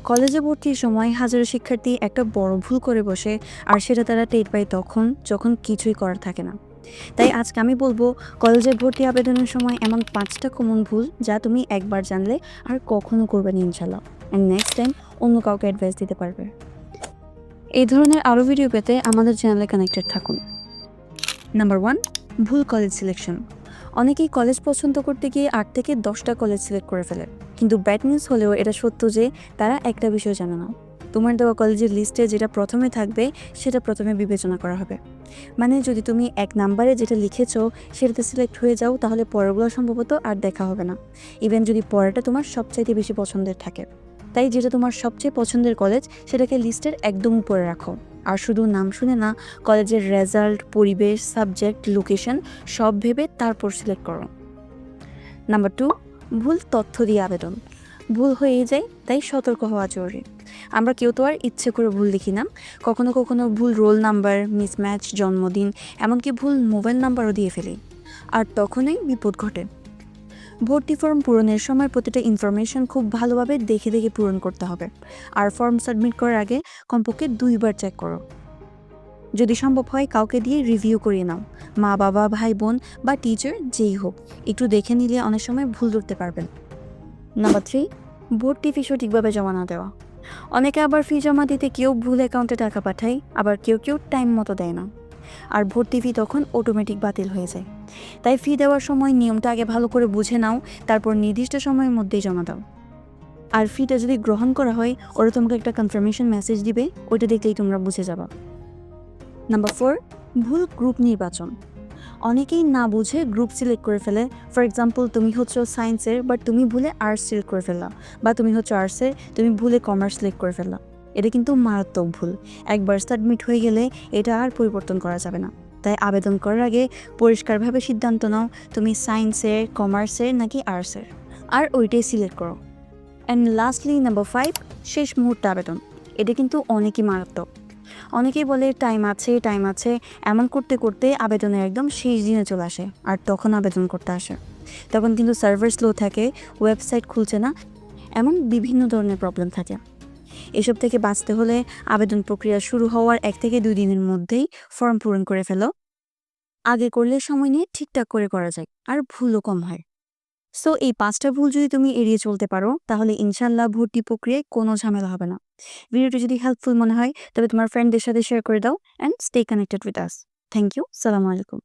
কলেজে ভর্তির সময় হাজারো শিক্ষার্থী একটা বড় ভুল করে বসে, আর সেটা তারা টের পায় তখন যখন কিছুই করার থাকে না। তাই আজকে আমি বলবো, কলেজে ভর্তি আবেদনের সময় এমন 5টা কমন ভুল যা তুমি একবার জানলে আর কখনো করবে না ইনশাল্লাহ, অ্যান্ড নেক্সট টাইম অন্য কাউকে অ্যাডভাইস দিতে পারবে। এই ধরনের আরও ভিডিও পেতে আমাদের চ্যানেলে কানেক্টেড থাকুন। নাম্বার 1, ভুল কলেজ সিলেকশন। অনেকেই কলেজ পছন্দ করতে গিয়ে 8 থেকে 10টা কলেজ সিলেক্ট করে ফেলে, কিন্তু ব্যাড নিউজ হলেও এটা সত্য যে তারা একটা বিষয় জানে না, তোমার দেওয়া কলেজের লিস্টে যেটা প্রথমে থাকবে সেটা প্রথমে বিবেচনা করা হবে। মানে যদি তুমি 1 নাম্বারে যেটা লিখেছো সেটাতে সিলেক্ট হয়ে যাও, তাহলে পরেরগুলো সম্ভবত আর দেখা হবে না, ইভেন যদি পরেরটা তোমার সবচাইতে বেশি পছন্দের থাকে। তাই যেটা তোমার সবচেয়ে পছন্দের কলেজ সেটাকে লিস্টের একদম উপরে রাখো। আর শুধু নাম শুনে না, কলেজের রেজাল্ট, পরিবেশ, সাবজেক্ট, লোকেশন সব ভেবে তারপর সিলেক্ট করো। নাম্বার 2, ভুল তথ্য দিয়ে আবেদন। ভুল হয়েই যায়, তাই সতর্ক হওয়া জরুরি। আমরা কেউ তো আর ইচ্ছে করে ভুল লিখি না। কখনো কখনো ভুল রোল নাম্বার, মিসম্যাচ জন্মদিন, এমনকি ভুল মোবাইল নাম্বারও দিয়ে ফেলি, আর তখনই বিপদ ঘটে। ভর্তি ফর্ম পূরণের সময় প্রতিটা ইনফরমেশন খুব ভালোভাবে দেখে দেখে পূরণ করতে হবে। আর ফর্ম সাবমিট করার আগে কমপক্ষে 2বার চেক করো। যদি সম্ভব হয় কাউকে দিয়ে রিভিউ করিয়ে নাও, মা বাবা, ভাই বোন বা টিচার যেই হোক, একটু দেখে নিলে অনেক সময় ভুল ধরতে পারবেন। নাম্বার 3, ভর্তি ফি সঠিকভাবে জমা না দেওয়া। অনেকে আবার ফি জমা দিতে কেউ ভুল অ্যাকাউন্টে টাকা পাঠায়, আবার কেউ কেউ টাইম মতো দেয় না, আর ভর্তি ফি তখন অটোমেটিক বাতিল হয়ে যায়। তাই ফি দেওয়ার সময় নিয়মটা আগে ভালো করে বুঝে নাও, তারপর নির্দিষ্ট সময়ের মধ্যেই জমা দাও। আর ফিটা যদি গ্রহণ করা হয়, ওরা তোমাকে একটা কনফার্মেশন মেসেজ দিবে, ওইটা দেখলেই তোমরা বুঝে যাবা। নাম্বার 4, ভুল গ্রুপ নির্বাচন। অনেকেই না বুঝে গ্রুপ সিলেক্ট করে ফেলে। ফর এক্সাম্পল, তুমি হচ্ছে সায়েন্সের বাট তুমি ভুলে আর্টস সিলেক্ট করে ফেললা, বা তুমি হচ্ছে আর্টসের তুমি ভুলে কমার্স সিলেক্ট করে ফেললা। এটা কিন্তু মারাত্মক ভুল। একবার সাবমিট হয়ে গেলে এটা আর পরিবর্তন করা যাবে না। তাই আবেদন করার আগে পরিষ্কারভাবে সিদ্ধান্ত নাও তুমি সায়েন্সের, কমার্সের নাকি আর্টসের, আর ওইটাই সিলেক্ট করো। অ্যান্ড লাস্টলি নাম্বার 5, শেষ মুহূর্তে আবেদন। এটা কিন্তু অনেকই মারাত্মক। অনেকেই বলে টাইম আছে টাইম আছে, এমন করতে করতে আবেদনের একদম শেষ দিনে চলে আসে, আর তখন আবেদন করতে আসে। তখন কিন্তু সার্ভার স্লো থাকে, ওয়েবসাইট খুলছে না, এমন বিভিন্ন ধরনের প্রবলেম থাকে। এসব থেকে বাঁচতে হলে আবেদন প্রক্রিয়া শুরু হওয়ার 1 থেকে 2 দিনের মধ্যেই ফর্ম পূরণ করে ফেলো। আগে করলে সময় নিয়ে ঠিকঠাক করে করা যায়, আর ভুলও কম হয়। সো এই 5টা ভুল যদি তুমি এড়িয়ে চলতে পারো, তাহলে ইনশাল্লাহ ভর্তি প্রক্রিয়ায় কোনো ঝামেলা হবে না। ভিডিওটি যদি হেল্পফুল মনে হয় তবে তোমার ফ্রেন্ডদের সাথে শেয়ার করে দাও, and stay connected with us. Thank you. সালামু আলাইকুম।